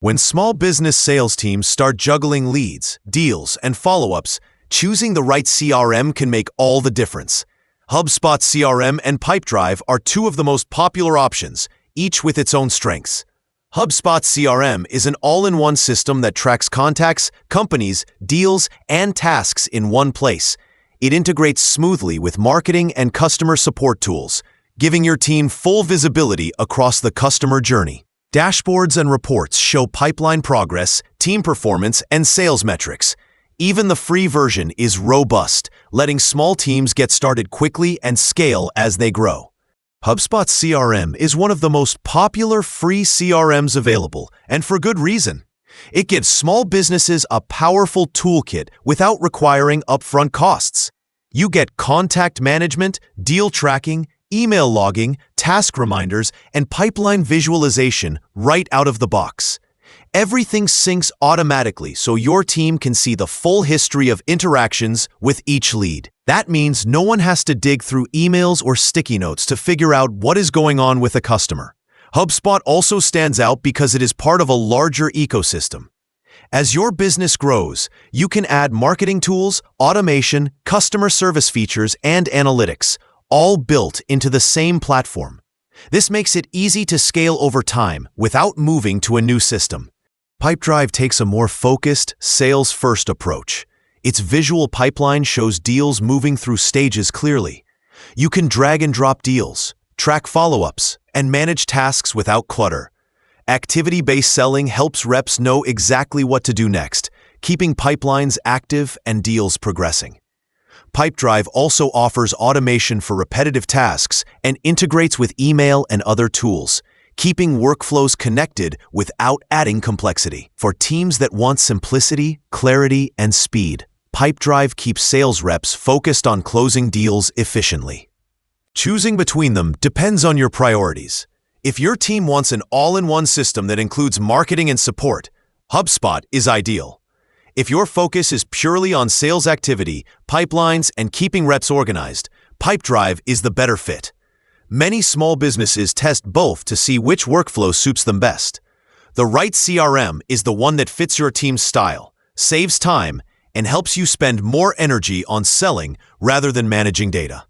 When small business sales teams start juggling leads, deals, and follow-ups, choosing the right CRM can make all the difference. HubSpot CRM and Pipedrive are two of the most popular options, each with its own strengths. HubSpot CRM is an all-in-one system that tracks contacts, companies, deals, and tasks in one place. It integrates smoothly with marketing and customer support tools, giving your team full visibility across the customer journey. Dashboards and reports show pipeline progress, team performance, and sales metrics. Even the free version is robust, letting small teams get started quickly and scale as they grow. HubSpot CRM is one of the most popular free CRMs available, and for good reason. It gives small businesses a powerful toolkit without requiring upfront costs. You get contact management, deal tracking, email logging, task reminders, and pipeline visualization right out of the box. Everything syncs automatically so your team can see the full history of interactions with each lead. That means no one has to dig through emails or sticky notes to figure out what is going on with a customer. HubSpot also stands out because it is part of a larger ecosystem. As your business grows, you can add marketing tools, automation, customer service features, and analytics, all built into the same platform. This makes it easy to scale over time without moving to a new system. Pipedrive takes a more focused, sales-first approach. Its visual pipeline shows deals moving through stages clearly. You can drag and drop deals, track follow-ups, and manage tasks without clutter. Activity-based selling helps reps know exactly what to do next, keeping pipelines active and deals progressing. Pipedrive also offers automation for repetitive tasks and integrates with email and other tools, keeping workflows connected without adding complexity. For teams that want simplicity, clarity, and speed, Pipedrive keeps sales reps focused on closing deals efficiently. Choosing between them depends on your priorities. If your team wants an all-in-one system that includes marketing and support, HubSpot is ideal. If your focus is purely on sales activity, pipelines, and keeping reps organized, Pipedrive is the better fit. Many small businesses test both to see which workflow suits them best. The right CRM is the one that fits your team's style, saves time, and helps you spend more energy on selling rather than managing data.